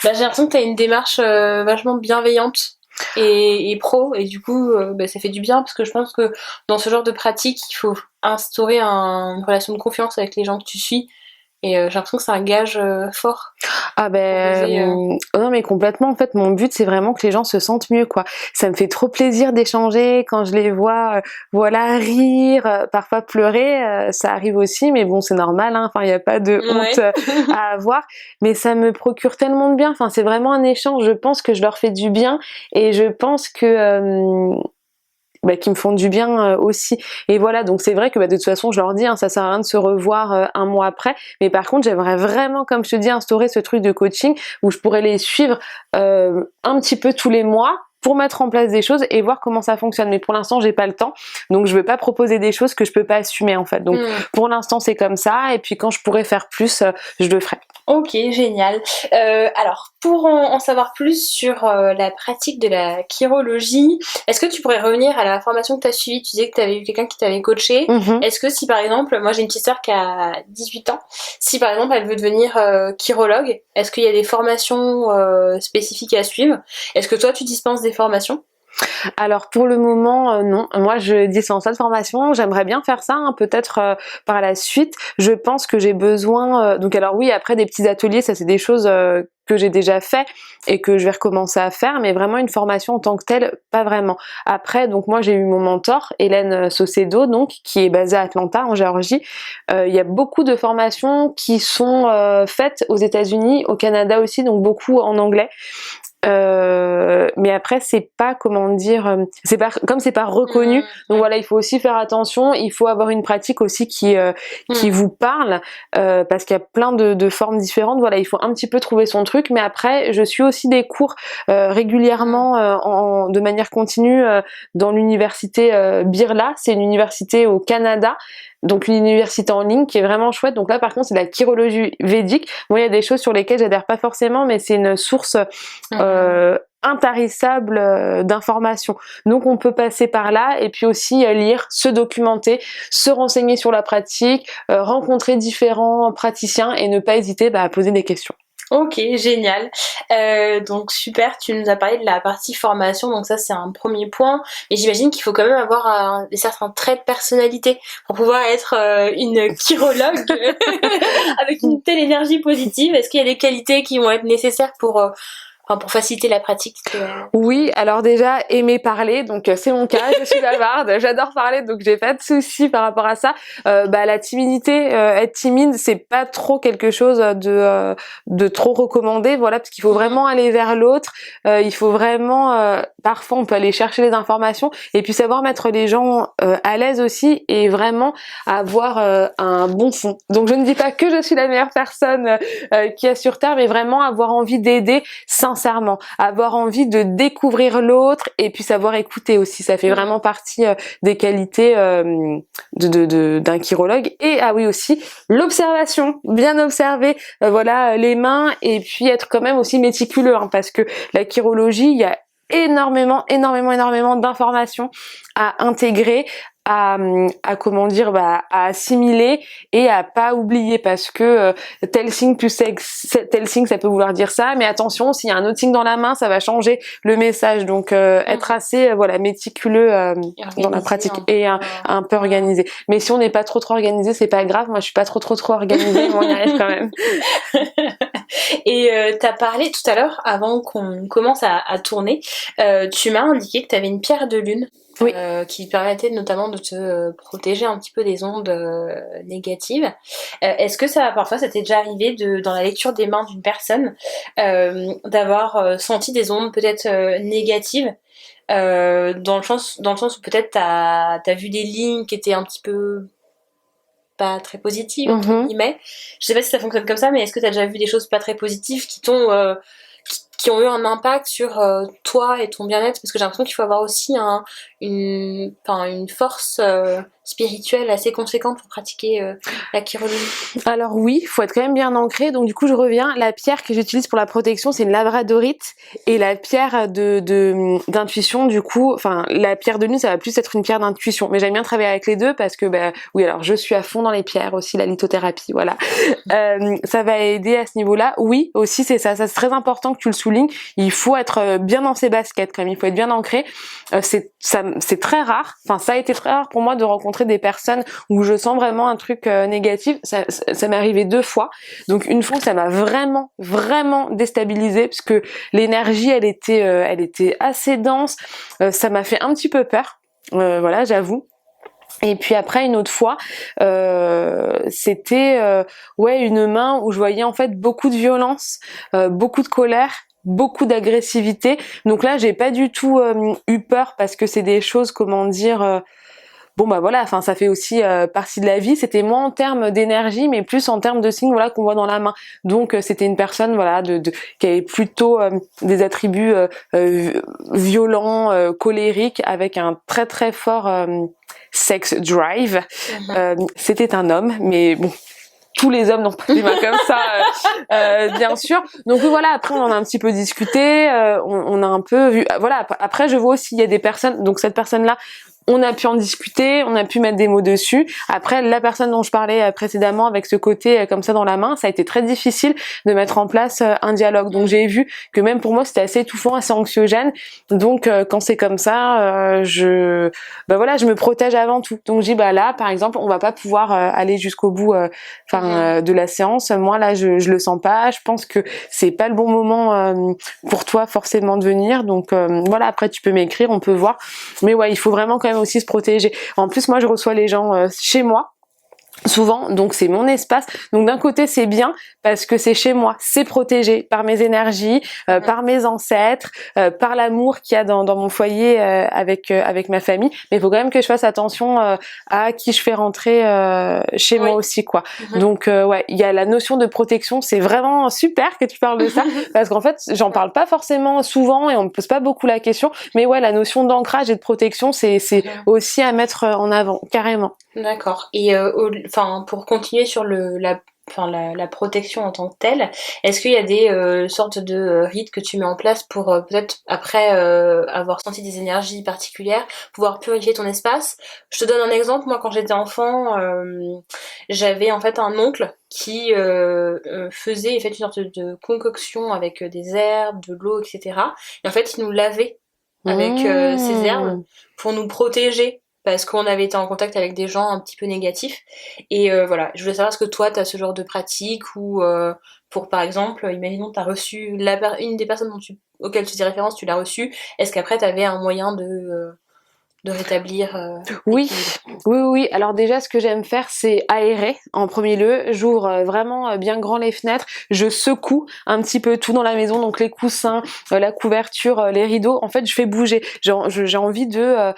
Bah, j'ai l'impression que t'as une démarche vachement bienveillante et pro, et du coup, bah, ça fait du bien parce que je pense que dans ce genre de pratique, il faut instaurer une relation de confiance avec les gens que tu suis. Et j'ai l'impression que c'est un gage fort Ah pour oser. non mais complètement, en fait mon but c'est vraiment que les gens se sentent mieux quoi. Ça me fait trop plaisir d'échanger quand je les vois voilà rire, parfois pleurer, ça arrive aussi mais bon c'est normal hein, enfin il y a pas de honte Ouais. à avoir, mais ça me procure tellement de bien, enfin c'est vraiment un échange, je pense que je leur fais du bien et je pense que qui me font du bien aussi. Et voilà, donc c'est vrai que de toute façon, je leur dis, hein, ça sert à rien de se revoir un mois après. Mais par contre, j'aimerais vraiment, comme je te dis, instaurer ce truc de coaching où je pourrais les suivre un petit peu tous les mois pour mettre en place des choses et voir comment ça fonctionne. Mais pour l'instant, j'ai pas le temps, donc je veux pas proposer des choses que je peux pas assumer en fait. Donc Hmm. pour l'instant, c'est comme ça. Et puis quand je pourrai faire plus, je le ferai. Ok, génial. Alors, pour en savoir plus sur la pratique de la chirologie, est-ce que tu pourrais revenir à la formation que tu as suivie? Tu disais que tu avais eu quelqu'un qui t'avait coaché. Mhm. Est-ce que si par exemple, moi j'ai une petite sœur qui a 18 ans, si par exemple elle veut devenir chirologue, est-ce qu'il y a des formations spécifiques à suivre? Est-ce que toi tu dispenses des formations? Alors pour le moment, non. Moi, je dispense pas de formation. J'aimerais bien faire ça, hein, peut-être par la suite. Je pense que j'ai besoin. Donc alors oui, après des petits ateliers, ça c'est des choses que j'ai déjà fait et que je vais recommencer à faire, mais vraiment une formation en tant que telle, pas vraiment. Après, donc moi j'ai eu mon mentor, Hélène Saucedo, donc qui est basée à Atlanta en Géorgie. Il y a beaucoup de formations qui sont faites aux États-Unis, au Canada aussi, donc beaucoup en anglais. Mais après c'est pas comment dire, c'est pas comme c'est pas reconnu, donc Ouais. voilà il faut aussi faire attention, il faut avoir une pratique aussi qui Hmm. vous parle parce qu'il y a plein de formes différentes, voilà il faut un petit peu trouver son truc, mais après je suis aussi des cours régulièrement de manière continue dans l'université Birla, c'est une université au Canada, donc une université en ligne qui est vraiment chouette. Donc là par contre c'est de la chirologie védique. Bon il y a des choses sur lesquelles j'adhère pas forcément, mais c'est une source intarissable d'informations. Donc on peut passer par là et puis aussi lire, se documenter, se renseigner sur la pratique, rencontrer différents praticiens et ne pas hésiter à poser des questions. Ok, génial. Donc super, tu nous as parlé de la partie formation, donc ça c'est un premier point. Et j'imagine qu'il faut quand même avoir certains traits de personnalité pour pouvoir être une chirologue avec une telle énergie positive. Est-ce qu'il y a des qualités qui vont être nécessaires pour faciliter la pratique Oui, alors déjà aimer parler, donc c'est mon cas, je suis bavarde, j'adore parler, donc j'ai pas de soucis par rapport à ça. La timidité, être timide, c'est pas trop quelque chose de trop recommandé, voilà, parce qu'il faut vraiment aller vers l'autre. Il faut vraiment, parfois on peut aller chercher les informations et puis savoir mettre les gens à l'aise aussi et vraiment avoir un bon fond. Donc je ne dis pas que je suis la meilleure personne qu'il y a sur Terre, mais vraiment avoir envie d'aider sincèrement, avoir envie de découvrir l'autre et puis savoir écouter aussi, ça fait vraiment partie des qualités d'un chirologue. Et ah oui aussi l'observation, bien observer voilà les mains et puis être quand même aussi méticuleux hein, parce que la chirologie il y a énormément d'informations à intégrer, à comment dire, à assimiler et à pas oublier parce que tel signe plus tel signe ça peut vouloir dire ça, mais attention s'il y a un autre signe dans la main ça va changer le message, donc être assez méticuleux dans la pratique et un peu organisé. Mais si on n'est pas trop organisé c'est pas grave, moi je suis pas trop organisée mais on y arrive quand même. Et t'as parlé tout à l'heure, avant qu'on commence à tourner, tu m'as indiqué que t'avais une pierre de lune. Oui. Qui permettait notamment de te protéger un petit peu des ondes négatives. Est-ce que ça t'est déjà arrivé dans la lecture des mains d'une personne d'avoir senti des ondes peut-être négatives dans le sens où peut-être t'as vu des lignes qui étaient un petit peu pas très positives entre guillemets. Je sais pas si ça fonctionne comme ça, mais est-ce que t'as déjà vu des choses pas très positives qui ont eu un impact sur toi et ton bien-être, parce que j'ai l'impression qu'il faut avoir aussi une force spirituelle assez conséquente pour pratiquer la chirologie. Alors oui, faut être quand même bien ancré. Donc du coup, je reviens. La pierre que j'utilise pour la protection, c'est une labradorite, et la pierre d'intuition, du coup, enfin la pierre de lune, ça va plus être une pierre d'intuition. Mais j'aime bien travailler avec les deux parce que oui, alors je suis à fond dans les pierres aussi, la lithothérapie, voilà. Ça va aider à ce niveau-là. Oui, aussi c'est ça. Ça c'est très important que tu le soulignes. Il faut être bien dans ses baskets quand même. Il faut être bien ancré. C'est très rare. Enfin, ça a été très rare pour moi de rencontrer des personnes où je sens vraiment un truc négatif. Ça m'est arrivé 2 fois. Donc une fois, ça m'a vraiment déstabilisée parce que l'énergie, elle était assez dense. Ça m'a fait un petit peu peur. Voilà, j'avoue. Et puis après une autre fois, c'était une main où je voyais en fait beaucoup de violence, beaucoup de colère, beaucoup d'agressivité. Donc là, j'ai pas du tout eu peur parce que c'est des choses, comment dire, bon bah voilà, enfin ça fait aussi partie de la vie. C'était moins en termes d'énergie, mais plus en termes de signes, voilà, qu'on voit dans la main. Donc c'était une personne, voilà, qui avait plutôt des attributs violents, colériques, avec un très très fort sex drive. C'était un homme, mais bon, tous les hommes n'ont pas des mains comme ça, bien sûr. Donc voilà, après on en a un petit peu discuté, on a un peu vu. Voilà, après je vois aussi il y a des personnes. Donc cette personne-là, on a pu en discuter, on a pu mettre des mots dessus. Après, la personne dont je parlais précédemment, avec ce côté comme ça dans la main, ça a été très difficile de mettre en place un dialogue. Donc j'ai vu que même pour moi, c'était assez étouffant, assez anxiogène. Donc quand c'est comme ça, je me protège avant tout. Donc je dis là, par exemple, on va pas pouvoir aller jusqu'au bout de la séance. Moi là, je le sens pas. Je pense que c'est pas le bon moment pour toi forcément de venir. Donc voilà, après tu peux m'écrire, on peut voir. Mais ouais, il faut vraiment quand même aussi se protéger. En plus, moi je reçois les gens chez moi souvent, donc c'est mon espace. Donc d'un côté c'est bien parce que c'est chez moi, c'est protégé par mes énergies, par mes ancêtres, par l'amour qu'il y a dans mon foyer avec ma famille. Mais il faut quand même que je fasse attention à qui je fais rentrer chez moi aussi, quoi. Donc il y a la notion de protection. C'est vraiment super que tu parles de ça parce qu'en fait j'en parle pas forcément souvent et on me pose pas beaucoup la question. Mais ouais, la notion d'ancrage et de protection, c'est aussi à mettre en avant, carrément. D'accord. Et pour continuer sur la protection en tant que telle, est-ce qu'il y a des sortes de rites que tu mets en place pour peut-être après avoir senti des énergies particulières, pouvoir purifier ton espace? Je te donne un exemple. Moi, quand j'étais enfant, j'avais en fait un oncle qui faisait une sorte de concoction avec des herbes, de l'eau, etc. Et en fait, il nous lavait avec ces herbes pour nous protéger, parce qu'on avait été en contact avec des gens un petit peu négatifs. Et voilà, je voulais savoir, est-ce que toi, tu as ce genre de pratique, ou pour, par exemple, imaginons, tu as reçu une des personnes auxquelles tu faisais référence, tu l'as reçue, est-ce qu'après, tu avais un moyen de rétablir Oui. Alors déjà, ce que j'aime faire, c'est aérer en premier lieu. J'ouvre vraiment bien grand les fenêtres. Je secoue un petit peu tout dans la maison, donc les coussins, la couverture, les rideaux. En fait, je fais bouger. J'ai envie de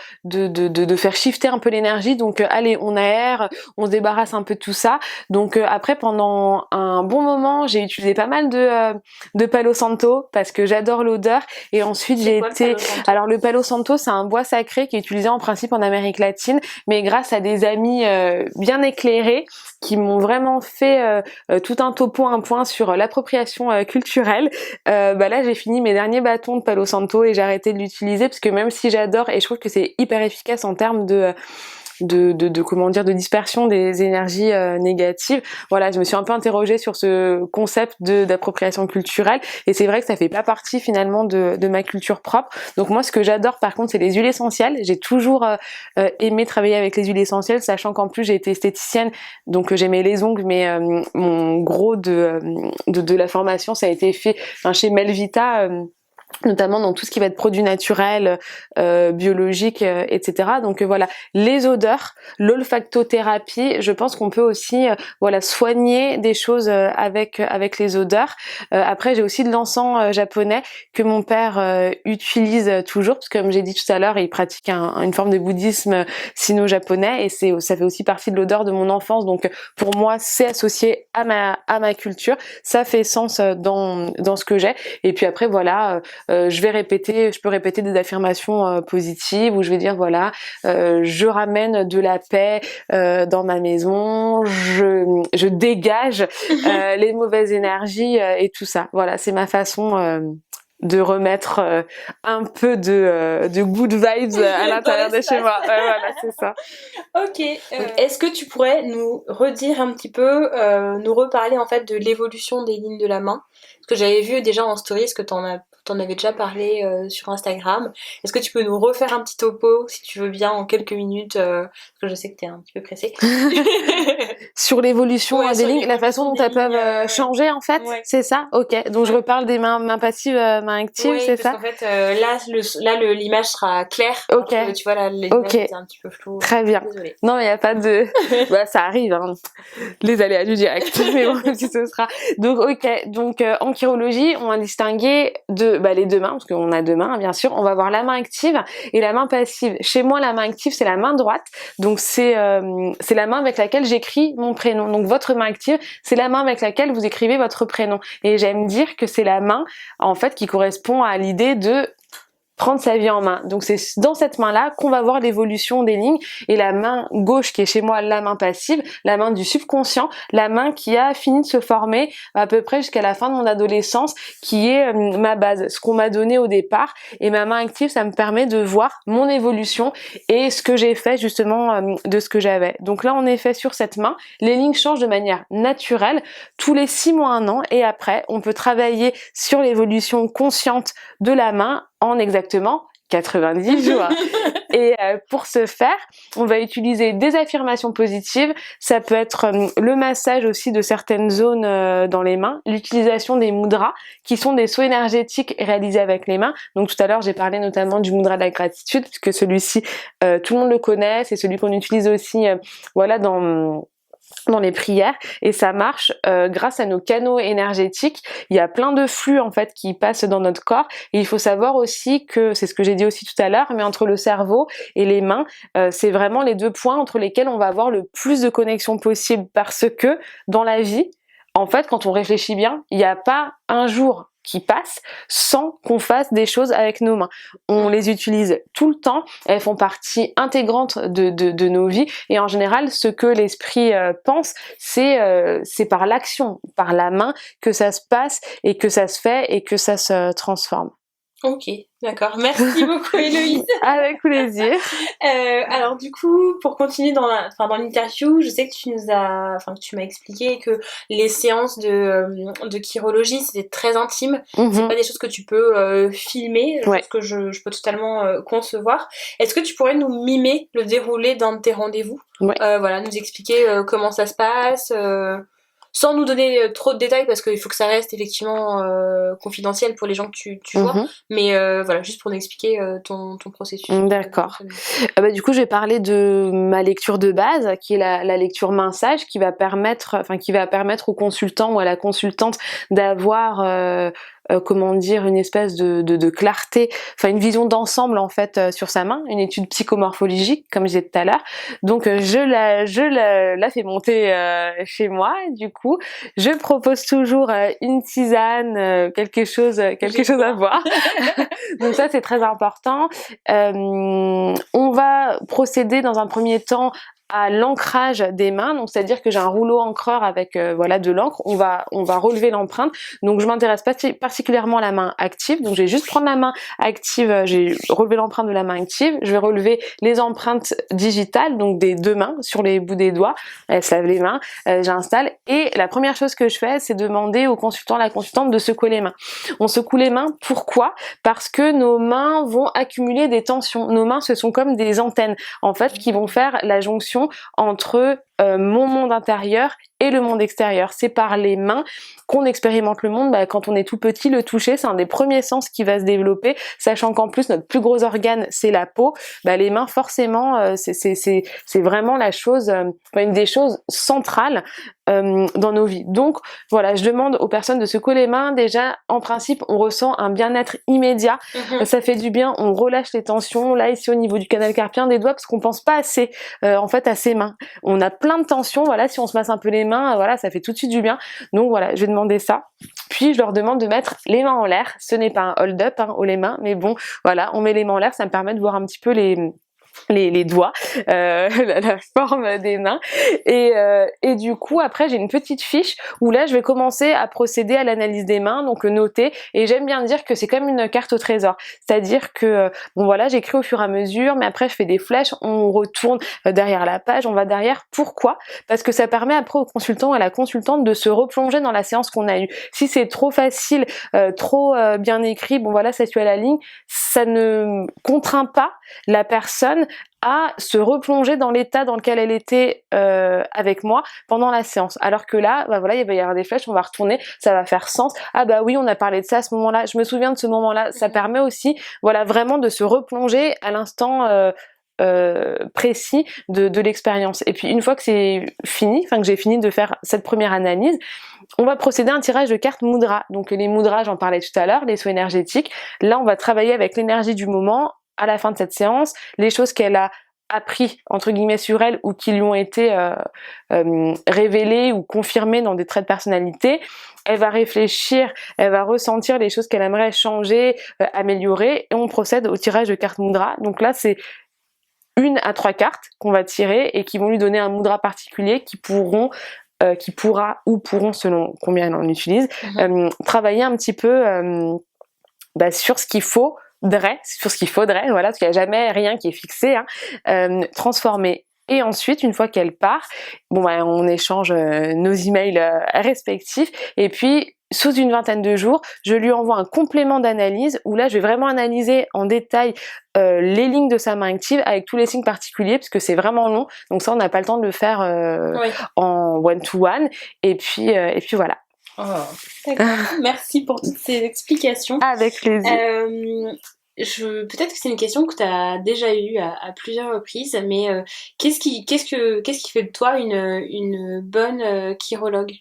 faire shifter un peu l'énergie. Donc allez, on aère, on se débarrasse un peu de tout ça. Donc après, pendant un bon moment, j'ai utilisé pas mal de Palo Santo parce que j'adore l'odeur. Et ensuite, alors le Palo Santo, c'est un bois sacré qui est utilisé en principe en Amérique latine, mais grâce à des amis bien éclairés qui m'ont vraiment fait tout un topo, un point sur l'appropriation culturelle. Là, j'ai fini mes derniers bâtons de Palo Santo et j'ai arrêté de l'utiliser parce que même si j'adore et je trouve que c'est hyper efficace en termes de dispersion des énergies négatives. Voilà, je me suis un peu interrogée sur ce concept d'appropriation culturelle et c'est vrai que ça fait pas partie finalement de ma culture propre. Donc moi, ce que j'adore par contre, c'est les huiles essentielles. J'ai toujours aimé travailler avec les huiles essentielles, sachant qu'en plus j'ai été esthéticienne, donc j'aimais les ongles, mais mon gros de la formation, ça a été fait chez Melvita, notamment dans tout ce qui va être produits naturels, biologiques, etc. Donc voilà, les odeurs, l'olfactothérapie, je pense qu'on peut aussi soigner des choses avec les odeurs. Après, j'ai aussi de l'encens japonais que mon père utilise toujours, parce que comme j'ai dit tout à l'heure, il pratique une forme de bouddhisme sino-japonais, et ça fait aussi partie de l'odeur de mon enfance. Donc pour moi, c'est associé à ma culture, ça fait sens dans ce que j'ai. Et puis après voilà, je peux répéter des affirmations positives où je vais dire voilà, je ramène de la paix dans ma maison, je dégage les mauvaises énergies et tout ça. Voilà, c'est ma façon de remettre un peu de good vibes à l'intérieur de chez moi. Voilà, c'est ça. Ok. Est-ce que tu pourrais nous redire un petit peu, nous reparler en fait de l'évolution des lignes de la main? Parce que j'avais vu déjà en story, est-ce que t'en avais déjà parlé sur Instagram. Est-ce que tu peux nous refaire un petit topo, si tu veux bien, en quelques minutes, parce que je sais que t'es un petit peu pressée. Sur l'évolution Ouais, des sur lignes, la façon dont elles peuvent changer en fait, ouais. c'est ça? Ok, donc je reparle des mains passives, mains actives, Oui, c'est parce ça? qu'en fait, l'image sera claire. Ok. Alors que, tu vois, là, l'image était un petit peu floue. Très bien. Désolée. Non, il n'y a pas de... bah, ça arrive, hein. Les aléas du direct. Mais bon, si ce sera. Donc, ok. Donc, en chirologie, on va distinguer les deux mains, parce qu'on a deux mains, bien sûr. On va avoir la main active et la main passive. Chez moi, la main active, c'est la main droite. Donc, c'est la main avec laquelle j'écris mon prénom. Donc, votre main active, c'est la main avec laquelle vous écrivez votre prénom. Et j'aime dire que c'est la main, en fait, qui correspond à l'idée de prendre sa vie en main. Donc c'est dans cette main-là qu'on va voir l'évolution des lignes, et la main gauche qui est chez moi la main passive, la main du subconscient, la main qui a fini de se former à peu près jusqu'à la fin de mon adolescence, qui est ma base, ce qu'on m'a donné au départ. Et ma main active, ça me permet de voir mon évolution et ce que j'ai fait justement de ce que j'avais. Donc là, en effet, sur cette main, les lignes changent de manière naturelle tous les 6 mois, 1 an, et après, on peut travailler sur l'évolution consciente de la main en exactement 90 jours. Et pour ce faire, on va utiliser des affirmations positives. Ça peut être le massage aussi de certaines zones dans les mains, l'utilisation des mudras, qui sont des sauts énergétiques réalisés avec les mains. Donc tout à l'heure, j'ai parlé notamment du mudra de la gratitude, puisque celui-ci, tout le monde le connaît. C'est celui qu'on utilise aussi dans les prières, et ça marche grâce à nos canaux énergétiques. Il y a plein de flux en fait qui passent dans notre corps, et il faut savoir aussi que, c'est ce que j'ai dit aussi tout à l'heure, mais entre le cerveau et les mains, c'est vraiment les deux points entre lesquels on va avoir le plus de connexion possible, parce que dans la vie, en fait, quand on réfléchit bien, il n'y a pas un jour qui passe sans qu'on fasse des choses avec nos mains. On les utilise tout le temps, elles font partie intégrante de nos vies, et en général, ce que l'esprit pense, c'est par l'action, par la main, que ça se passe et que ça se fait et que ça se transforme. Ok, d'accord. Merci beaucoup, Héloïse. Avec plaisir. Alors du coup, pour continuer dans l'interview, je sais que tu m'as expliqué que les séances de chirologie, c'était très intime. C'est pas des choses que tu peux filmer, ouais. Ce que je peux totalement concevoir. Est-ce que tu pourrais nous mimer le déroulé d'un de tes rendez-vous? Ouais. Voilà, nous expliquer comment ça se passe, sans nous donner trop de détails, parce qu'il faut que ça reste effectivement confidentiel pour les gens que tu vois, mais voilà, juste pour nous expliquer ton processus. D'accord. Du coup, je vais parler de ma lecture de base, qui est la lecture main-sage, qui va permettre au consultant ou à la consultante d'avoir une espèce de clarté, une vision d'ensemble en fait sur sa main, une étude psychomorphologique comme je disais tout à l'heure. Donc je la fais monter chez moi, et du coup je propose toujours une tisane, quelque chose à boire. Donc ça, c'est très important. On va procéder dans un premier temps à l'ancrage des mains, donc c'est-à-dire que j'ai un rouleau encreur avec de l'encre. On va relever l'empreinte. Donc je m'intéresse particulièrement à la main active. Donc je vais juste prendre la main active, j'ai relevé l'empreinte de la main active. Je vais relever les empreintes digitales, donc des deux mains sur les bouts des doigts. Elle se lave les mains, j'installe, et la première chose que je fais, c'est demander au consultant, à la consultante, de secouer les mains. On secoue les mains, pourquoi? Parce que nos mains vont accumuler des tensions. Nos mains, ce sont comme des antennes en fait qui vont faire la jonction entre mon monde intérieur et le monde extérieur. C'est par les mains qu'on expérimente le monde. Quand on est tout petit, le toucher, c'est un des premiers sens qui va se développer, sachant qu'en plus notre plus gros organe, c'est la peau. Les mains, forcément, c'est vraiment la chose, une des choses centrales dans nos vies. Donc voilà, je demande aux personnes de secouer les mains. Déjà, en principe, on ressent un bien-être immédiat. Ça fait du bien, on relâche les tensions. Là, ici, au niveau du canal carpien des doigts, parce qu'on pense pas assez en fait à ses mains. On a plein de tensions, voilà, si on se masse un peu les mains, voilà, ça fait tout de suite du bien. Donc voilà, je vais demander ça. Puis puis je leur demande de mettre les mains en l'air. Ce n'est pas un hold-up, hein, haut les mains, mais bon, voilà, on met les mains en l'air, ça me permet de voir un petit peu les doigts, la forme des mains, et du coup après j'ai une petite fiche où là je vais commencer à procéder à l'analyse des mains, donc noter, et j'aime bien dire que c'est comme une carte au trésor, c'est-à-dire que bon voilà, j'écris au fur et à mesure, mais après je fais des flèches, on retourne derrière la page, on va derrière. Pourquoi? Parce que ça permet après au consultant et à la consultante de se replonger dans la séance qu'on a eue. Si c'est trop facile, trop bien écrit, bon voilà, ça suit à la ligne, ça ne contraint pas la personne à se replonger dans l'état dans lequel elle était avec moi pendant la séance. Alors que là, bah voilà, il va y avoir des flèches, on va retourner, ça va faire sens. Ah bah oui, on a parlé de ça à ce moment-là, je me souviens de ce moment-là. Ça permet aussi, voilà, vraiment de se replonger à l'instant précis de l'expérience. Et puis une fois que c'est fini, enfin que j'ai fini de faire cette première analyse, on va procéder à un tirage de cartes mudra. Donc les mudras, j'en parlais tout à l'heure, les soins énergétiques. Là, on va travailler avec l'énergie du moment à la fin de cette séance, les choses qu'elle a appris entre guillemets sur elle ou qui lui ont été révélées ou confirmées dans des traits de personnalité. Elle va réfléchir, elle va ressentir les choses qu'elle aimerait changer, améliorer, et on procède au tirage de cartes mudra. Donc là, c'est 1 à 3 cartes qu'on va tirer et qui vont lui donner un mudra particulier qui pourra ou pourront, selon combien elle en utilise, travailler un petit peu sur ce qu'il faudrait, voilà, parce qu'il n'y a jamais rien qui est fixé, transformer. Et ensuite, une fois qu'elle part, bon bah, on échange nos emails respectifs, et puis sous une vingtaine de jours, je lui envoie un complément d'analyse où là, je vais vraiment analyser en détail les lignes de sa main active avec tous les signes particuliers, parce que c'est vraiment long, donc ça, on n'a pas le temps de le faire en one-to-one, et puis voilà. Oh, d'accord. Merci pour toutes ces explications. Avec plaisir. Peut-être que c'est une question que tu as déjà eue à plusieurs reprises, mais qu'est-ce qui fait de toi une bonne chirologue?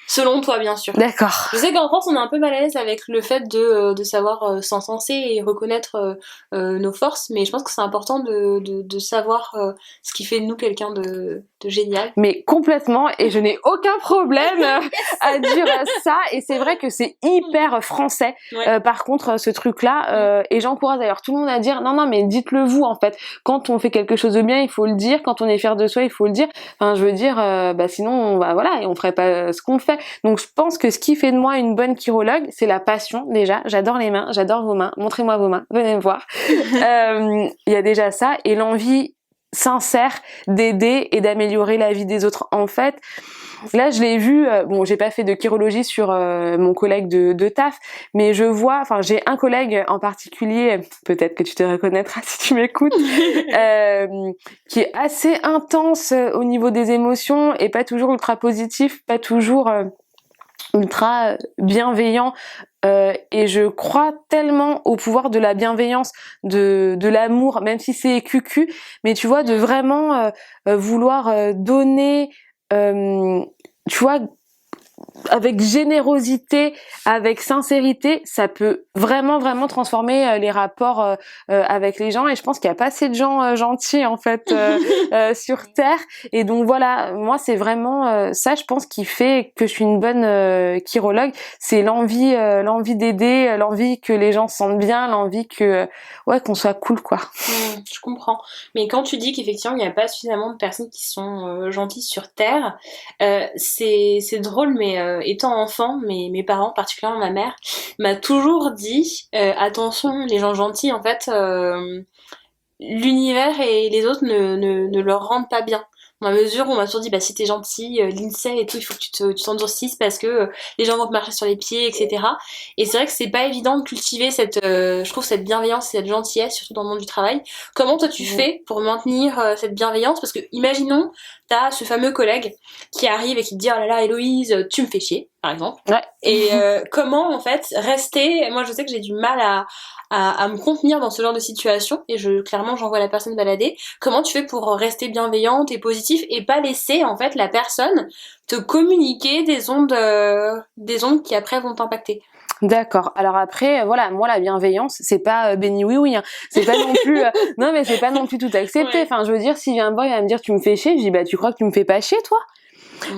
Selon toi, bien sûr. D'accord. Je sais qu'en France, on est un peu mal à l'aise avec le fait de savoir s'encenser et reconnaître nos forces, mais je pense que c'est important de savoir ce qui fait de nous quelqu'un de génial. Mais complètement, et je n'ai aucun problème à dire ça, et c'est vrai que c'est hyper français, par contre, ce truc-là, et j'encourage d'ailleurs tout le monde à dire, non, mais dites-le vous, en fait. Quand on fait quelque chose de bien, il faut le dire, quand on est fier de soi, il faut le dire. Enfin, je veux dire, sinon, voilà, et on ferait pas ce qu'on fait. Donc, je pense que ce qui fait de moi une bonne chirologue, c'est la passion, déjà. J'adore les mains, j'adore vos mains. Montrez-moi vos mains, venez me voir. Il y a déjà ça, et l'envie sincère d'aider et d'améliorer la vie des autres. En fait, là, je l'ai vu, j'ai pas fait de chirologie sur mon collègue de taf, mais je vois, j'ai un collègue en particulier, peut-être que tu te reconnaîtras si tu m'écoutes, qui est assez intense au niveau des émotions et pas toujours ultra positif, pas toujours ultra bienveillant, et je crois tellement au pouvoir de la bienveillance, de l'amour, même si c'est cucu, mais tu vois, de vraiment vouloir donner, tu vois, avec générosité, avec sincérité, ça peut vraiment transformer les rapports avec les gens, et je pense qu'il y a pas assez de gens gentils en fait sur terre, et donc voilà, moi c'est vraiment ça, je pense, qui fait que je suis une bonne chirologue, c'est l'envie d'aider, l'envie que les gens se sentent bien, l'envie que qu'on soit cool, quoi. Je comprends, mais quand tu dis qu'effectivement il n'y a pas suffisamment de personnes qui sont gentilles sur terre, c'est drôle, mais étant enfant, mes parents, particulièrement ma mère, m'a toujours dit attention, les gens gentils, en fait, l'univers et les autres ne leur rendent pas bien. Dans la mesure où on m'a toujours dit, si t'es gentil, l'INSEE et tout, il faut que tu t'endurcisses parce que les gens vont te marcher sur les pieds, etc. Et c'est vrai que c'est pas évident de cultiver je trouve, cette bienveillance et cette gentillesse, surtout dans le monde du travail. Comment toi tu fais pour maintenir cette bienveillance? Parce que, imaginons, t'as ce fameux collègue qui arrive et qui te dit, oh là là, Héloïse, tu me fais chier, par exemple. Ouais. Et comment, en fait, rester... Moi, je sais que j'ai du mal à me contenir dans ce genre de situation, et clairement j'envoie la personne balader. Comment tu fais pour rester bienveillante et positive et pas laisser en fait la personne te communiquer des ondes qui après vont t'impacter? D'accord. Alors après, voilà, moi la bienveillance, c'est pas béni oui, hein. C'est pas non plus non, mais c'est pas non plus tout accepté. Enfin, je veux dire, si vient un boy à me dire tu me fais chier, je dis tu crois que tu me fais pas chier, toi?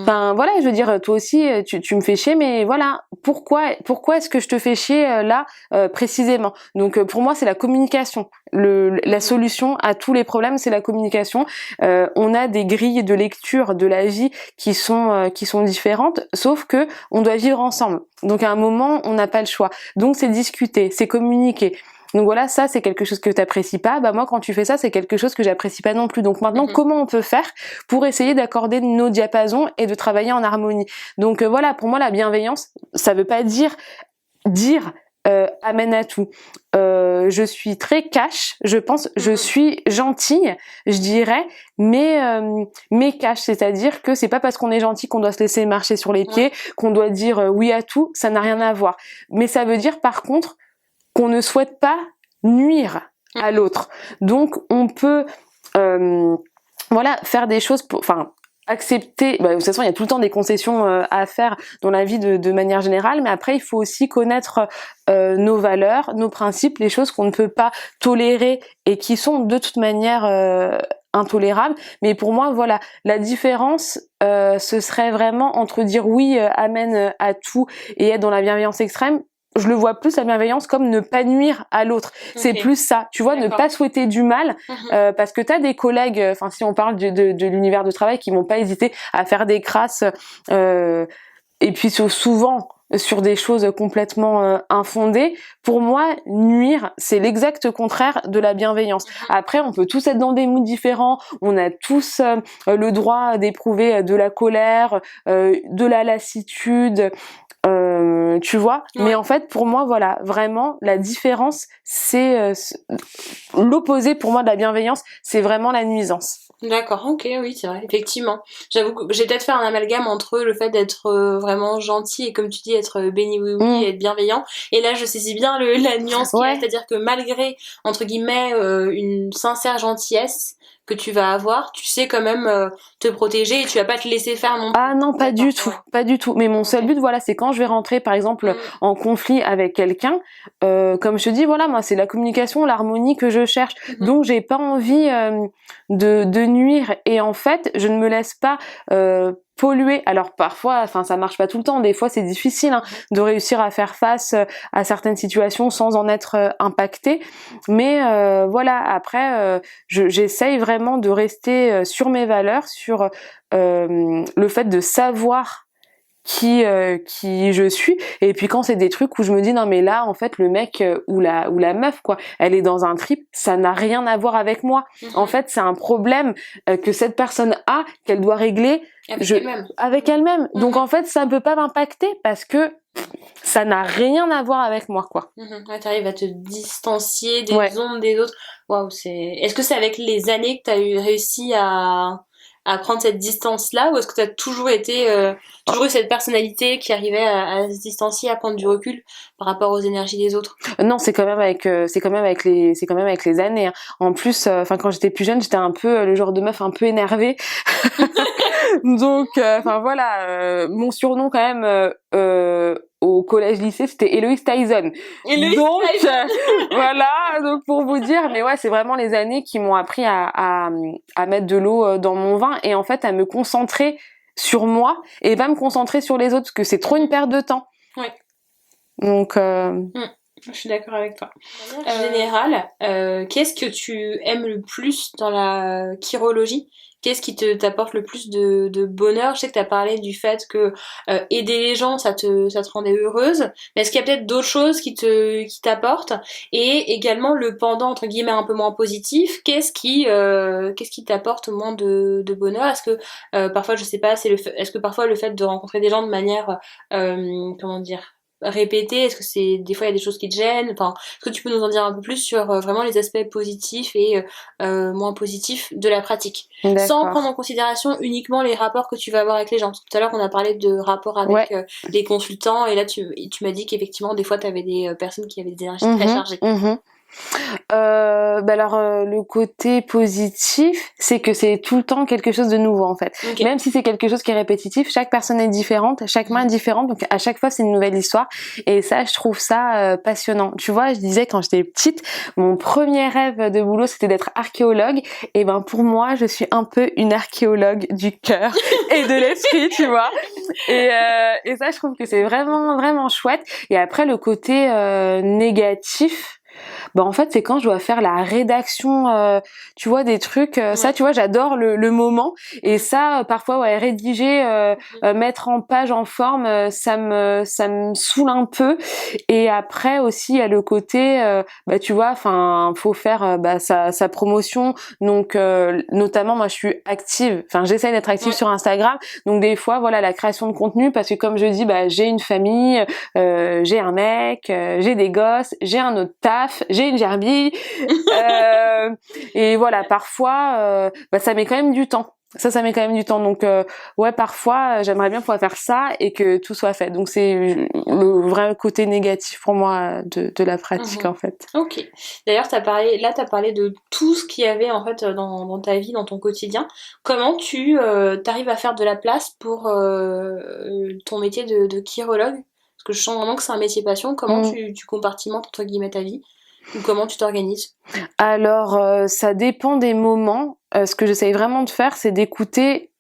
Enfin voilà, je veux dire, toi aussi tu me fais chier, mais voilà, pourquoi est-ce que je te fais chier là précisément? Donc pour moi c'est la communication. La solution à tous les problèmes, c'est la communication. On a des grilles de lecture de la vie qui sont différentes, sauf que on doit vivre ensemble. Donc à un moment, on n'a pas le choix. Donc c'est discuter, c'est communiquer. Donc voilà, ça c'est quelque chose que t'apprécies pas. Bah moi quand tu fais ça, c'est quelque chose que j'apprécie pas non plus. Donc maintenant, comment on peut faire pour essayer d'accorder nos diapasons et de travailler en harmonie? Donc voilà, pour moi la bienveillance, ça veut pas dire amène à tout. Je suis très cash, je pense, je suis gentille, je dirais, mais cash, c'est-à-dire que c'est pas parce qu'on est gentil qu'on doit se laisser marcher sur les pieds, qu'on doit dire oui à tout, ça n'a rien à voir. Mais ça veut dire par contre qu'on ne souhaite pas nuire à l'autre. Donc on peut voilà, faire des choses pour, enfin, accepter, de toute façon il y a tout le temps des concessions à faire dans la vie de manière générale, mais après il faut aussi connaître nos valeurs, nos principes, les choses qu'on ne peut pas tolérer et qui sont de toute manière intolérables. Mais pour moi voilà, la différence ce serait vraiment entre dire oui amen à tout et être dans la bienveillance extrême. Je le vois plus la bienveillance comme ne pas nuire à l'autre. C'est plus ça, tu vois, ne pas souhaiter du mal, parce que t'as des collègues, enfin si on parle de l'univers de travail, qui vont pas hésiter à faire des crasses, et puis souvent sur des choses complètement infondées. Pour moi, nuire, c'est l'exact contraire de la bienveillance. Après, on peut tous être dans des moods différents, on a tous le droit d'éprouver de la colère, de la lassitude, tu vois, mais en fait pour moi voilà, vraiment la différence c'est l'opposé pour moi de la bienveillance, c'est vraiment la nuisance. D'accord, ok, oui, c'est vrai, effectivement. J'avoue que j'ai peut-être fait un amalgame entre le fait d'être vraiment gentil et, comme tu dis, être béni oui et être bienveillant. Et là, je saisis bien la nuance qu'il y a, c'est-à-dire que malgré, entre guillemets, une sincère gentillesse que tu vas avoir, tu sais quand même te protéger et tu vas pas te laisser faire non plus. Ah non, pas du tout, pas du tout. Mais mon seul but, voilà, c'est quand je vais rentrer, par exemple, en conflit avec quelqu'un, comme je te dis, voilà, moi, c'est la communication, l'harmonie que je cherche. Donc, j'ai pas envie de nuire. Et en fait, je ne me laisse pas polluer. Alors parfois, enfin ça marche pas tout le temps, des fois c'est difficile de réussir à faire face à certaines situations sans en être impacté, mais voilà, après j'essaye vraiment de rester sur mes valeurs, sur le fait de savoir qui je suis, et puis quand c'est des trucs où je me dis non mais là en fait le mec ou la meuf quoi, elle est dans un trip, ça n'a rien à voir avec moi. En fait c'est un problème que cette personne a, qu'elle doit régler avec elle-même. Donc en fait ça ne peut pas m'impacter parce que ça n'a rien à voir avec moi quoi. Ouais, t'arrives à te distancier des ondes des autres. Waouh, est-ce que c'est avec les années que t'as réussi à prendre cette distance-là, ou est-ce que tu as toujours été toujours eu cette personnalité qui arrivait à se distancier, à prendre du recul par rapport aux énergies des autres? Non, c'est quand même avec les années. Hein. En plus, enfin quand j'étais plus jeune, j'étais un peu le genre de meuf un peu énervée. Donc, enfin voilà, mon surnom quand même au collège-lycée, c'était Héloïse Tyson. Donc voilà, donc pour vous dire, mais ouais, c'est vraiment les années qui m'ont appris à mettre de l'eau dans mon vin et en fait à me concentrer sur moi et pas me concentrer sur les autres parce que c'est trop une perte de temps. Ouais. Donc je suis d'accord avec toi. En général, qu'est-ce que tu aimes le plus dans la chirologie? Qu'est-ce qui t'apporte le plus de bonheur? Je sais que t'as parlé du fait que aider les gens, ça te rendait heureuse. Mais est-ce qu'il y a peut-être d'autres choses qui t'apportent? Et également le pendant, entre guillemets, un peu moins positif, qu'est-ce qui t'apporte moins de bonheur? Est-ce que parfois, je sais pas, est-ce que parfois le fait de rencontrer des gens de manière, comment dire, répéter, est-ce que c'est des fois il y a des choses qui te gênent, enfin est-ce que tu peux nous en dire un peu plus sur vraiment les aspects positifs et moins positifs de la pratique, sans prendre en considération uniquement les rapports que tu vas avoir avec les gens, parce que tout à l'heure on a parlé de rapports avec les consultants et là tu m'as dit qu'effectivement des fois tu avais des personnes qui avaient des énergies très chargées. Le côté positif, c'est que c'est tout le temps quelque chose de nouveau en fait. Okay. Même si c'est quelque chose qui est répétitif, chaque personne est différente, chaque main est différente, donc à chaque fois c'est une nouvelle histoire. Et ça, je trouve ça passionnant. Tu vois, je disais quand j'étais petite, mon premier rêve de boulot c'était d'être archéologue. Et ben pour moi, je suis un peu une archéologue du cœur et de l'esprit, tu vois. Et ça, je trouve que c'est vraiment vraiment chouette. Et après le côté négatif. Bah en fait c'est quand je dois faire la rédaction tu vois des trucs ça tu vois j'adore le moment et ça parfois ouais rédiger mettre en page en forme ça me saoule un peu et après aussi il y a le côté bah tu vois enfin faut faire sa promotion donc notamment moi je suis active enfin j'essaie d'être active sur Instagram donc des fois voilà la création de contenu parce que comme je dis bah j'ai une famille j'ai un mec j'ai des gosses j'ai un autre taf j'ai une gerbille et voilà parfois ça met quand même du temps ça met quand même du temps donc ouais parfois j'aimerais bien pouvoir faire ça et que tout soit fait donc c'est le vrai côté négatif pour moi de la pratique en fait. Ok. D'ailleurs t'as parlé de tout ce qu'il y avait en fait dans ta vie, dans ton quotidien. Comment tu t'arrives à faire de la place pour ton métier de chirologue? Parce que je sens vraiment que c'est un métier passion. Comment tu compartimentes entre guillemets ta vie? Ou comment tu t'organises? Alors, ça dépend des moments. Ce que j'essaye vraiment de faire, c'est d'écouter,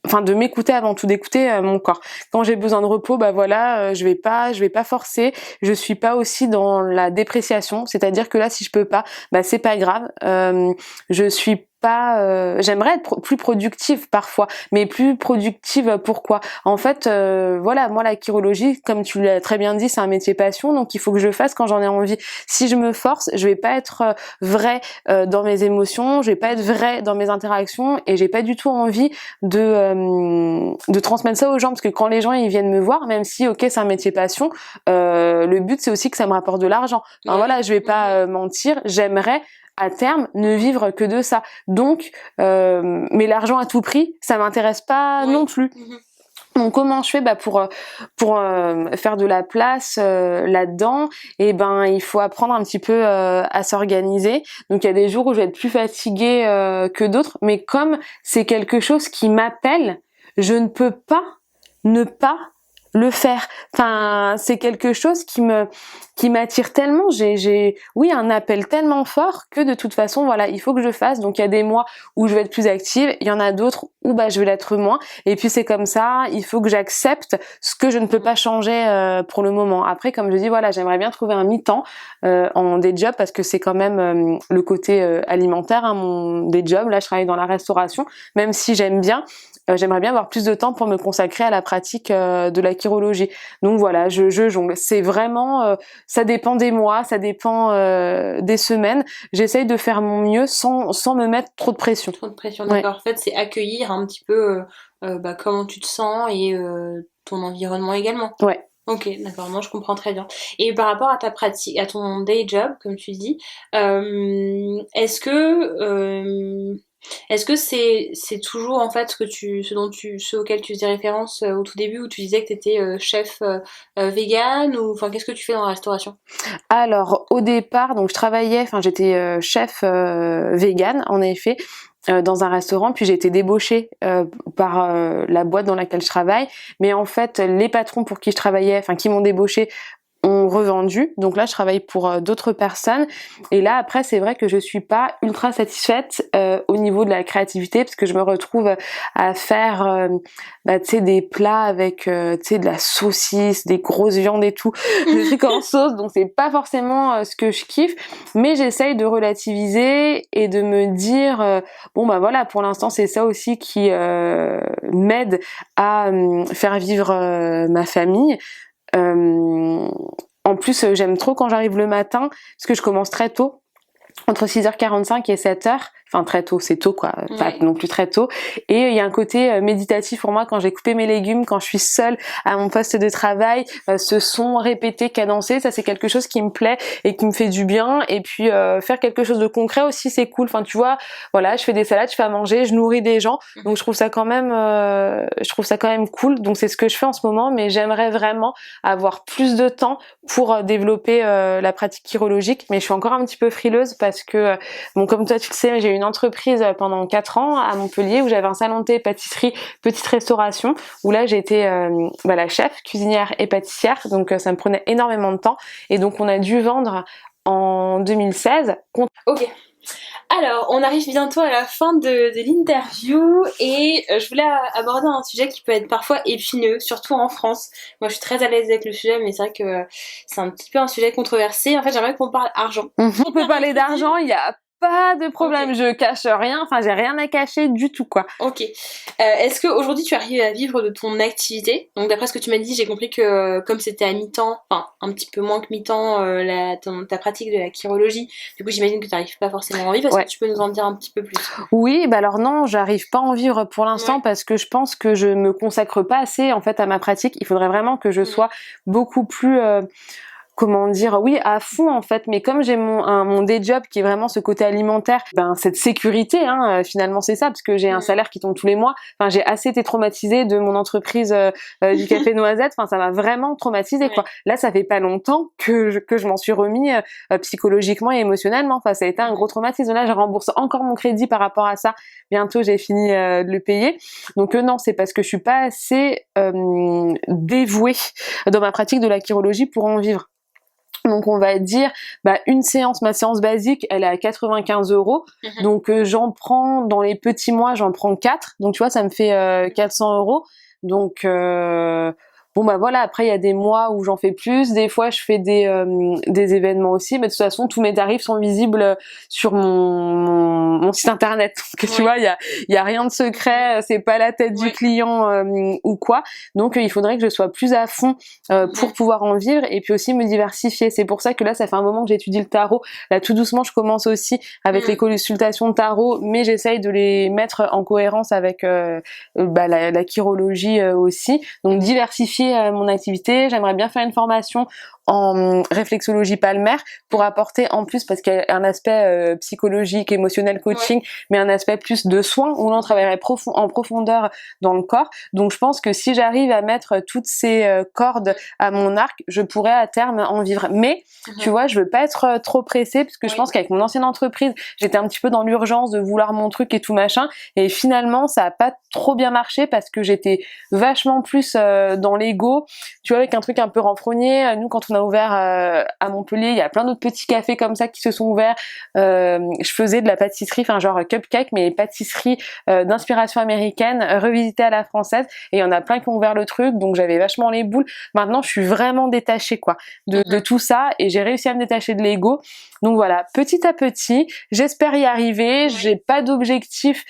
enfin de m'écouter avant tout, d'écouter mon corps. Quand j'ai besoin de repos, bah voilà, je vais pas forcer. Je suis pas aussi dans la dépréciation, c'est-à-dire que là, si je peux pas, bah c'est pas grave. Je suis pas j'aimerais être plus productive parfois mais plus productive pourquoi en fait voilà moi la chirurgie comme tu l'as très bien dit c'est un métier passion donc il faut que je le fasse quand j'en ai envie si je me force je vais pas être vraie dans mes émotions je vais pas être vraie dans mes interactions et j'ai pas du tout envie de transmettre ça aux gens parce que quand les gens ils viennent me voir même si ok c'est un métier passion le but c'est aussi que ça me rapporte de l'argent enfin, voilà je vais pas mentir j'aimerais à terme ne vivre que de ça donc mais l'argent à tout prix ça m'intéresse pas non plus donc comment je fais pour faire de la place là-dedans et ben il faut apprendre un petit peu à s'organiser donc il y a des jours où je vais être plus fatiguée que d'autres mais comme c'est quelque chose qui m'appelle je ne peux pas ne pas le faire. Enfin, c'est quelque chose qui m'attire tellement. J'ai un appel tellement fort que de toute façon, voilà, il faut que je fasse. Donc il y a des mois où je vais être plus active, il y en a d'autres où je vais l'être moins. Et puis c'est comme ça. Il faut que j'accepte ce que je ne peux pas changer pour le moment. Après, comme je dis, voilà, j'aimerais bien trouver un mi-temps en day job parce que c'est quand même le côté alimentaire, mon day job. Là, je travaille dans la restauration, même si j'aime bien. J'aimerais bien avoir plus de temps pour me consacrer à la pratique de la chirurgie. Donc voilà, je jongle. C'est vraiment, ça dépend des mois, ça dépend des semaines. J'essaye de faire mon mieux sans me mettre trop de pression. Trop de pression, d'accord. En fait, c'est accueillir un petit peu comment tu te sens et ton environnement également. Ouais. Ok, d'accord, moi je comprends très bien. Et par rapport à ta pratique, à ton day job, comme tu dis, est-ce que c'est toujours en fait ce auquel tu faisais référence au tout début où tu disais que tu étais chef vegan ou enfin qu'est-ce que tu fais dans la restauration? Alors au départ donc j'étais chef vegan en effet dans un restaurant puis j'ai été débauchée par la boîte dans laquelle je travaille mais en fait les patrons pour qui je travaillais enfin qui m'ont débauchée ont revendu. Donc là, je travaille pour d'autres personnes. Et là, après, c'est vrai que je suis pas ultra satisfaite au niveau de la créativité parce que je me retrouve à faire tu sais, des plats avec tu sais, de la saucisse, des grosses viandes et tout, des trucs en sauce. Donc c'est pas forcément ce que je kiffe. Mais j'essaye de relativiser et de me dire voilà, pour l'instant, c'est ça aussi qui m'aide à faire vivre ma famille. En plus, j'aime trop quand j'arrive le matin, parce que je commence très tôt, entre 6h45 et 7h. Enfin très tôt, c'est tôt quoi, pas Ouais. non plus très tôt. Et il y a un côté méditatif pour moi quand j'ai coupé mes légumes, quand je suis seule à mon poste de travail, ce son répété, cadencé, ça c'est quelque chose qui me plaît et qui me fait du bien. Et puis faire quelque chose de concret aussi c'est cool. Enfin tu vois, voilà, je fais des salades, je fais à manger, je nourris des gens, donc je trouve ça quand même cool. Donc c'est ce que je fais en ce moment, mais j'aimerais vraiment avoir plus de temps pour développer la pratique chirologique. Mais je suis encore un petit peu frileuse parce que bon, comme toi tu le sais, j'ai eu une entreprise pendant 4 ans à Montpellier où j'avais un salon de thé, pâtisserie, petite restauration, où là j'étais la chef, cuisinière et pâtissière, donc ça me prenait énormément de temps. Et donc on a dû vendre en 2016. Ok. Alors, on arrive bientôt à la fin de l'interview et je voulais aborder un sujet qui peut être parfois épineux, surtout en France. Moi, je suis très à l'aise avec le sujet, mais c'est vrai que c'est un petit peu un sujet controversé. En fait, j'aimerais qu'on parle argent. On peut parler d'argent, il y a pas de problème, Ok. je cache rien, enfin j'ai rien à cacher du tout quoi. Ok. Est-ce qu'aujourd'hui tu arrives à vivre de ton activité? Donc d'après ce que tu m'as dit, j'ai compris que comme c'était à mi-temps, enfin un petit peu moins que mi-temps, ta pratique de la chirologie, du coup j'imagine que tu n'arrives pas forcément à en vivre. Est-ce Ouais. que tu peux nous en dire un petit peu plus? Oui, bah alors non, j'arrive pas à en vivre pour l'instant Ouais. parce que je pense que je me consacre pas assez en fait à ma pratique. Il faudrait vraiment que je sois beaucoup plus comment dire, oui, à fond en fait, mais comme j'ai mon day job qui est vraiment ce côté alimentaire, ben cette sécurité, finalement c'est ça, parce que j'ai un salaire qui tombe tous les mois. Enfin, j'ai assez été traumatisée de mon entreprise du café Noisette. Enfin, ça m'a vraiment traumatisée quoi. Là, ça fait pas longtemps que je m'en suis remis psychologiquement et émotionnellement. Enfin, ça a été un gros traumatisme. Là, je rembourse encore mon crédit par rapport à ça. Bientôt, j'ai fini de le payer. Donc non, c'est parce que je suis pas assez dévouée dans ma pratique de la chirologie pour en vivre. Donc on va dire une séance, ma séance basique, elle est à 95 €. Donc j'en prends dans les petits mois, j'en prends 4. Donc tu vois, ça me fait 400 €. Donc bon voilà, après il y a des mois où j'en fais plus, des fois je fais des événements aussi, mais de toute façon tous mes tarifs sont visibles sur mon site internet. Donc tu vois, il y a rien de secret, c'est pas la tête du client ou quoi. Donc il faudrait que je sois plus à fond pour pouvoir en vivre et puis aussi me diversifier. C'est pour ça que là ça fait un moment que j'étudie le tarot. Là tout doucement je commence aussi avec les consultations de tarot, mais j'essaye de les mettre en cohérence avec la chirologie aussi. Donc diversifier mon activité. J'aimerais bien faire une formation en réflexologie palmaire pour apporter en plus, parce qu'il y a un aspect psychologique, émotionnel, coaching, mais un aspect plus de soins où l'on travaillerait en profondeur dans le corps. Donc je pense que si j'arrive à mettre toutes ces cordes à mon arc, je pourrais à terme en vivre. Mais tu vois, je veux pas être trop pressée parce que je pense qu'avec mon ancienne entreprise, j'étais un petit peu dans l'urgence de vouloir mon truc et tout machin, et finalement ça a pas trop bien marché parce que j'étais vachement plus dans l'ego, tu vois, avec un truc un peu renfrogné. Nous, quand on a ouvert à Montpellier, il y a plein d'autres petits cafés comme ça qui se sont ouverts. Je faisais de la pâtisserie, enfin genre cupcake, mais pâtisserie d'inspiration américaine, revisitée à la française, et il y en a plein qui ont ouvert le truc, donc j'avais vachement les boules. Maintenant, je suis vraiment détachée quoi de tout ça, et j'ai réussi à me détacher de l'ego. Donc voilà, petit à petit, j'espère y arriver. J'ai pas d'objectif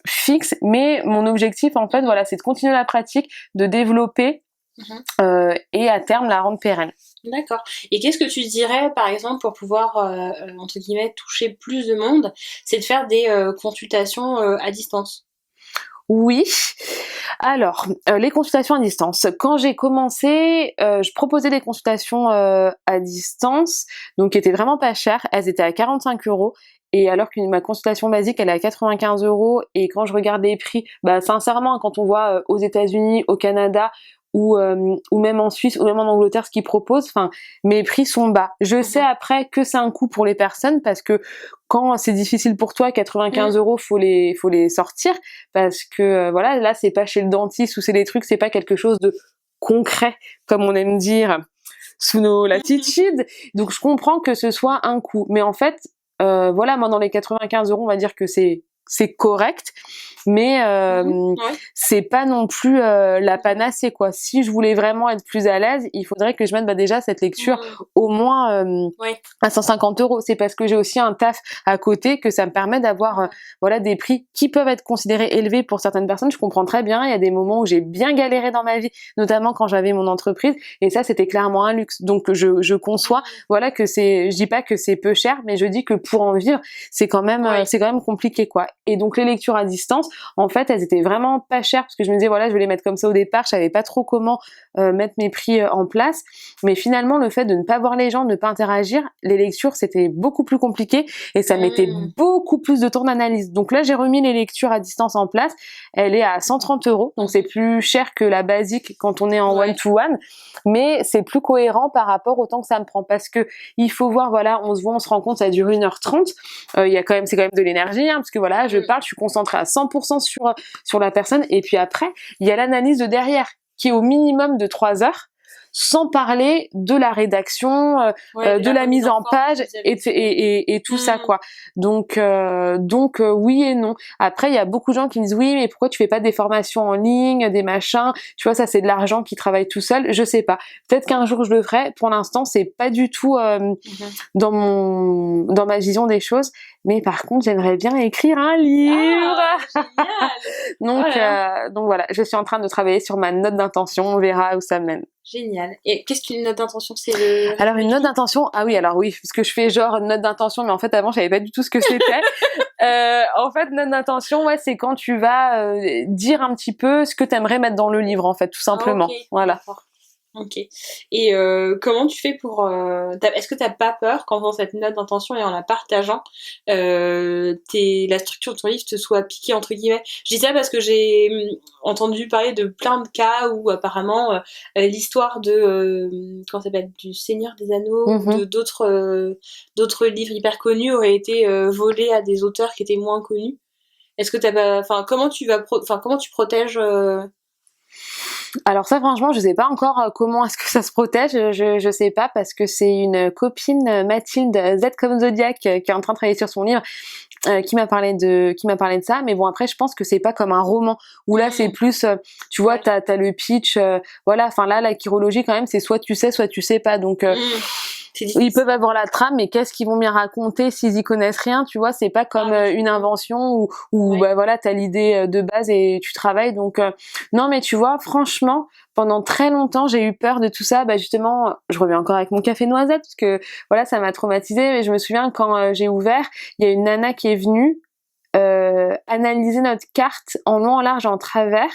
fixe, mais mon objectif en fait, voilà, c'est de continuer la pratique, de développer et à terme la rendre pérenne. D'accord. Et qu'est-ce que tu dirais, par exemple, pour pouvoir, entre guillemets, toucher plus de monde, c'est de faire des consultations à distance? Oui. Alors, les consultations à distance. Quand j'ai commencé, je proposais des consultations à distance, donc qui étaient vraiment pas chères. Elles étaient à 45 €. Et alors que ma consultation basique, elle est à 95 €. Et quand je regarde les prix, sincèrement, quand on voit aux États-Unis, au Canada, ou même en Suisse, ou même en Angleterre, ce qu'ils proposent, enfin, mes prix sont bas. Je sais après que c'est un coût pour les personnes, parce que quand c'est difficile pour toi, 95 €, faut les sortir, parce que voilà, là c'est pas chez le dentiste ou c'est des trucs, c'est pas quelque chose de concret, comme on aime dire sous nos latitudes. Donc je comprends que ce soit un coût, mais en fait, voilà, moi dans les 95 €, on va dire que c'est c'est correct, mais c'est pas non plus la panacée, quoi. Si je voulais vraiment être plus à l'aise, il faudrait que je mette déjà cette lecture au moins à 150 euros. C'est parce que j'ai aussi un taf à côté que ça me permet d'avoir voilà, des prix qui peuvent être considérés élevés pour certaines personnes. Je comprends très bien, il y a des moments où j'ai bien galéré dans ma vie, notamment quand j'avais mon entreprise, et ça c'était clairement un luxe. Donc je conçois, voilà, que je dis pas que c'est peu cher, mais je dis que pour en vivre, c'est quand même compliqué, quoi. Et donc les lectures à distance, en fait, elles étaient vraiment pas chères, parce que je me disais, voilà, je vais les mettre comme ça au départ, je savais pas trop comment mettre mes prix en place, mais finalement, le fait de ne pas voir les gens, de ne pas interagir, les lectures, c'était beaucoup plus compliqué, et ça mettait beaucoup plus de temps d'analyse. Donc là, j'ai remis les lectures à distance en place, elle est à 130 euros, donc c'est plus cher que la basique quand on est en one-to-one, mais c'est plus cohérent par rapport au temps que ça me prend, parce que il faut voir, voilà, on se voit, on se rend compte, ça dure 1h30, il y a c'est quand même de l'énergie, parce que voilà, je parle, je suis concentrée à 100% sur la personne, et puis après, il y a l'analyse de derrière, qui est au minimum de 3 heures, sans parler de la rédaction, de la mise en page et tout ça, quoi. Donc oui et non. Après, il y a beaucoup de gens qui me disent oui, mais pourquoi tu fais pas des formations en ligne, des machins, tu vois, ça c'est de l'argent qui travaille tout seul. Je sais pas. Peut-être qu'un jour je le ferai. Pour l'instant, c'est pas du tout dans ma vision des choses. Mais par contre, j'aimerais bien écrire un livre. Donc voilà, je suis en train de travailler sur ma note d'intention. On verra où ça mène. Génial. Et qu'est-ce qu'une note d'intention? Alors une note d'intention, oui, parce que je fais genre une note d'intention, mais en fait avant je savais pas du tout ce que c'était. En fait, note d'intention, c'est quand tu vas dire un petit peu ce que t'aimerais mettre dans le livre, en fait, tout simplement. Voilà. D'accord. Ok. Et comment tu fais pour... est-ce que t'as pas peur qu'en faisant cette note d'intention et en la partageant, la structure de ton livre te soit piquée, entre guillemets? Je dis ça parce que j'ai entendu parler de plein de cas où apparemment l'histoire de... comment ça s'appelle? Du Seigneur des Anneaux, ou de d'autres livres hyper connus aurait été volée à des auteurs qui étaient moins connus. Est-ce que t'as pas... Enfin, comment tu protèges... Alors ça, franchement, je sais pas encore comment est-ce que ça se protège. Je sais pas, parce que c'est une copine, Mathilde Z comme Zodiac, qui est en train de travailler sur son livre, qui m'a parlé de ça. Mais bon, après, je pense que c'est pas comme un roman où là c'est plus, tu vois, t'as le pitch, voilà. Enfin là, la chirologie quand même, c'est soit tu sais pas. Donc ils peuvent avoir la trame, mais qu'est-ce qu'ils vont bien raconter s'ils y connaissent rien, tu vois? C'est pas comme une invention où bah voilà, t'as l'idée de base et tu travailles. Donc non, mais tu vois, franchement, pendant très longtemps, j'ai eu peur de tout ça. Bah justement, je reviens encore avec mon café noisette, parce que voilà, ça m'a traumatisée. Mais je me souviens quand j'ai ouvert, il y a une nana qui est venue analyser notre carte en long, en large, en travers,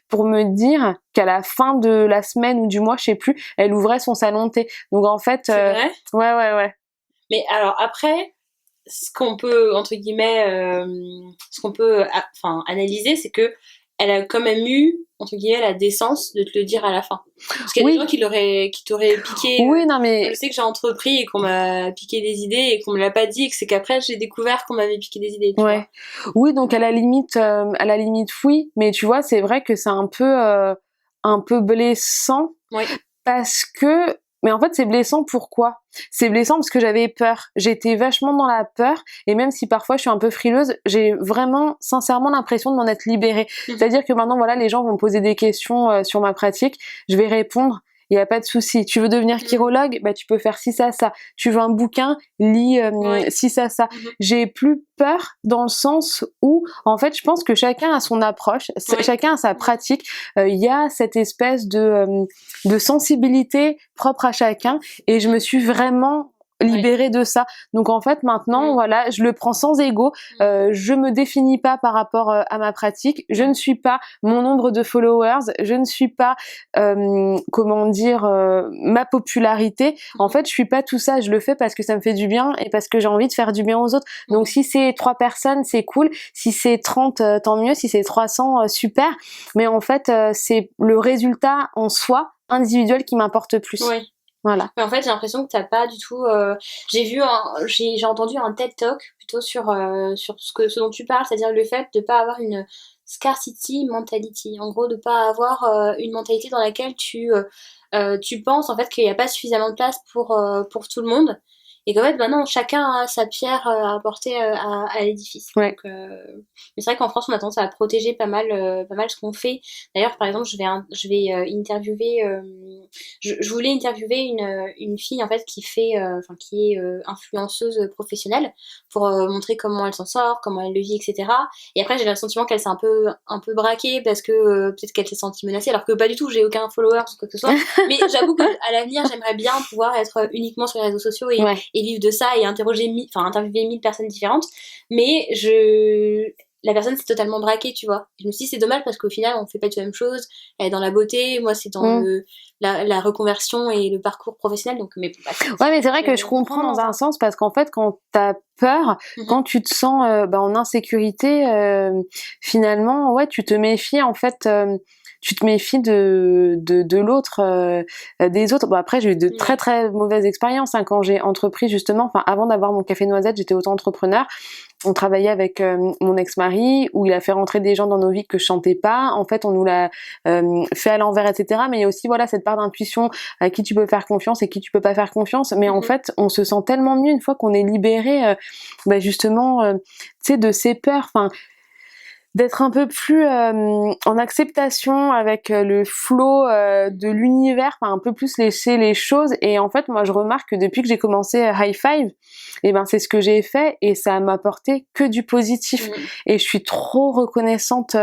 pour me dire qu'à la fin de la semaine ou du mois, je sais plus, elle ouvrait son salon de thé. Donc en fait, c'est vrai? Ouais. Mais alors après, ce qu'on peut, entre guillemets, analyser, c'est que elle a quand même eu, entre guillemets, la décence de te le dire à la fin. Parce qu'il y a des gens qui t'auraient piqué. Oui, non mais... Je sais que j'ai entrepris et qu'on m'a piqué des idées et qu'on me l'a pas dit, et que c'est qu'après j'ai découvert qu'on m'avait piqué des idées. Tu vois. Oui, donc à la limite, oui. Mais tu vois, c'est vrai que c'est un peu blessant. Oui. Parce que... Mais en fait, c'est blessant, pourquoi? C'est blessant parce que j'avais peur. J'étais vachement dans la peur, et même si parfois je suis un peu frileuse, j'ai vraiment, sincèrement, l'impression de m'en être libérée. C'est-à-dire que maintenant, voilà, les gens vont me poser des questions sur ma pratique, je vais répondre. Il y a pas de souci. Tu veux devenir chirologue? Bah, tu peux faire ci, ça, ça. Tu veux un bouquin? Lis ci, ça, ça. J'ai plus peur dans le sens où, en fait, je pense que chacun a son approche, chacun a sa pratique. Il y a cette espèce de sensibilité propre à chacun, et je me suis vraiment libérée de ça. Donc en fait maintenant, voilà, je le prends sans ego. Je me définis pas par rapport à ma pratique. Je ne suis pas mon nombre de followers. Je ne suis pas comment dire ma popularité. En fait, je suis pas tout ça. Je le fais parce que ça me fait du bien et parce que j'ai envie de faire du bien aux autres. Donc si c'est 3 personnes, c'est cool. Si c'est 30, tant mieux. Si c'est 300, super. Mais en fait, c'est le résultat en soi individuel qui m'importe plus. Oui. Voilà. Mais en fait, j'ai l'impression que t'as pas du tout. J'ai entendu un TED Talk plutôt sur ce dont tu parles, c'est-à-dire le fait de pas avoir une scarcity mentality. En gros, de pas avoir une mentalité dans laquelle tu penses en fait qu'il n'y a pas suffisamment de place pour tout le monde, et qu'en fait maintenant chacun a sa pierre à apporter à l'édifice. Ouais. Donc, mais c'est vrai qu'en France on a tendance à protéger pas mal ce qu'on fait. D'ailleurs par exemple je vais interviewer, je voulais interviewer une fille en fait qui fait, enfin qui est influenceuse professionnelle pour montrer comment elle s'en sort, comment elle le vit, etc. Et après j'ai le sentiment qu'elle s'est un peu braquée parce que peut-être qu'elle s'est sentie menacée, alors que pas du tout, j'ai aucun follower ou quoi que ce soit. Mais j'avoue qu'à l'avenir j'aimerais bien pouvoir être uniquement sur les réseaux sociaux et vivre de ça et interviewer 1000 personnes différentes. Mais la personne s'est totalement braquée, tu vois. Je me suis dit c'est dommage parce qu'au final on fait pas du tout la même chose. Elle est dans la beauté, moi c'est dans la reconversion et le parcours professionnel. Donc, mais ouais, mais c'est vrai que je comprends dans un sens parce qu'en fait, quand t'as peur, quand tu te sens en insécurité, finalement, ouais, tu te méfies en fait. Tu te méfies de l'autre, des autres. Bon, après, j'ai eu de très très mauvaises expériences quand j'ai entrepris justement. Enfin, avant d'avoir mon café noisette, j'étais auto-entrepreneur. On travaillait avec mon ex-mari où il a fait rentrer des gens dans nos vies que je sentais pas. En fait, on nous l'a fait à l'envers, etc. Mais il y a aussi voilà cette part d'intuition à qui tu peux faire confiance et qui tu peux pas faire confiance. Mais en fait, on se sent tellement mieux une fois qu'on est libéré, justement, tu sais, de ces peurs. Enfin, d'être un peu plus en acceptation avec le flow de l'univers, enfin un peu plus laisser les choses. Et en fait, moi, je remarque que depuis que j'ai commencé High Five, et ben c'est ce que j'ai fait et ça m'a apporté que du positif. Et je suis trop reconnaissante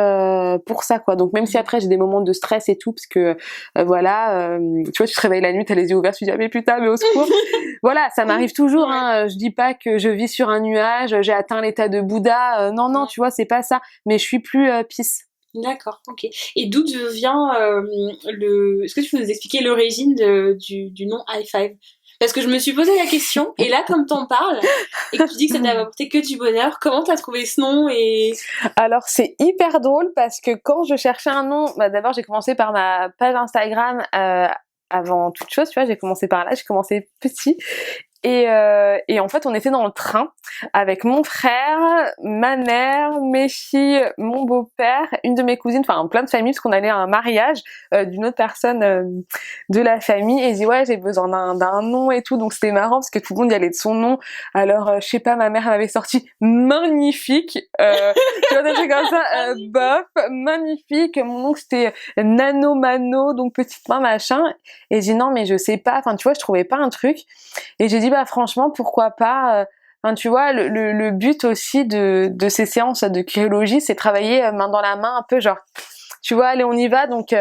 pour ça, quoi. Donc même si après j'ai des moments de stress et tout, parce que tu vois, tu te réveilles la nuit, t'as les yeux ouverts, tu te dis ah mais putain, mais au secours. Voilà, ça m'arrive toujours. Hein. Je dis pas que je vis sur un nuage, j'ai atteint l'état de Bouddha. Non, tu vois, c'est pas ça. Mais je suis plus peace. D'accord, ok. Et d'où vient Est-ce que tu peux nous expliquer l'origine du nom High Five? Parce que je me suis posé la question, et là, comme t'en parles, et que tu dis que ça t'a apporté que du bonheur, comment t'as trouvé ce nom et... Alors, c'est hyper drôle parce que quand je cherchais un nom, d'abord, j'ai commencé par ma page Instagram avant toute chose, tu vois, j'ai commencé par là, j'ai commencé petit. Et en fait, on était dans le train avec mon frère, ma mère, mes filles, mon beau-père, une de mes cousines, enfin plein de familles, parce qu'on allait à un mariage d'une autre personne de la famille. Et je dis ouais, j'ai besoin d'un nom et tout. Donc c'était marrant parce que tout le monde y allait de son nom. Alors je sais pas, ma mère m'avait sorti magnifique. Tu vois des trucs comme ça, bof, magnifique. Mon oncle c'était Nano Mano, donc petite main machin. Et j'ai dit non mais je sais pas. Enfin tu vois, je trouvais pas un truc. Et j'ai dit franchement pourquoi pas. Enfin tu vois le but aussi de ces séances de chiréologie, c'est travailler main dans la main un peu genre tu vois allez on y va. Donc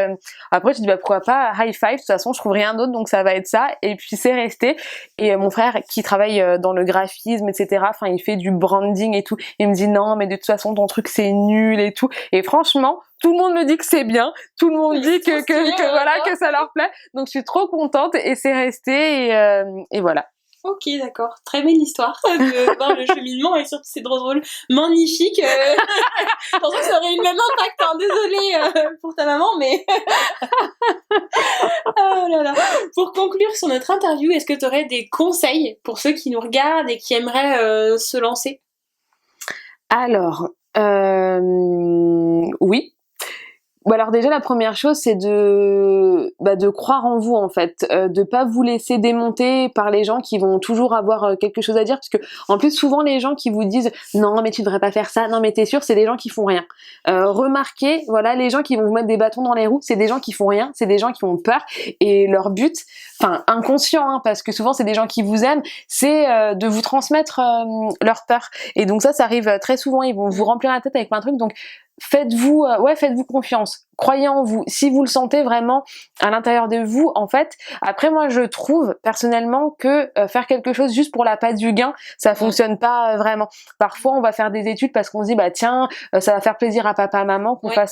après je dis pourquoi pas High Five, de toute façon je trouve rien d'autre donc ça va être ça. Et puis c'est resté. Et mon frère qui travaille dans le graphisme etc, enfin il fait du branding et tout, il me dit non mais de toute façon ton truc c'est nul et tout. Et franchement tout le monde me dit que c'est bien, tout le monde dit que voilà que ça leur plaît, donc je suis trop contente et c'est resté et voilà. Ok, d'accord. Très belle histoire de voir le cheminement et surtout c'est drôle, magnifique. Je pensais que ça aurait eu le même impact. Hein. Désolée pour ta maman, mais oh là là. Pour conclure sur notre interview, est-ce que tu aurais des conseils pour ceux qui nous regardent et qui aimeraient se lancer? Alors, oui. Bah alors déjà la première chose c'est de croire en vous en fait, de pas vous laisser démonter par les gens qui vont toujours avoir quelque chose à dire, parce que en plus souvent les gens qui vous disent non mais tu devrais pas faire ça, non mais t'es sûr, c'est des gens qui font rien. Remarquez, voilà, les gens qui vont vous mettre des bâtons dans les roues, c'est des gens qui font rien, c'est des gens qui ont peur et leur but, enfin inconscient hein, parce que souvent c'est des gens qui vous aiment, c'est de vous transmettre leur peur. Et donc ça arrive très souvent, ils vont vous remplir la tête avec plein de trucs, donc faites-vous confiance, croyez en vous, si vous le sentez vraiment à l'intérieur de vous en fait. Après moi je trouve personnellement que faire quelque chose juste pour la patte du gain, ça fonctionne pas vraiment. Parfois on va faire des études parce qu'on se dit tiens ça va faire plaisir à papa maman qu'on fasse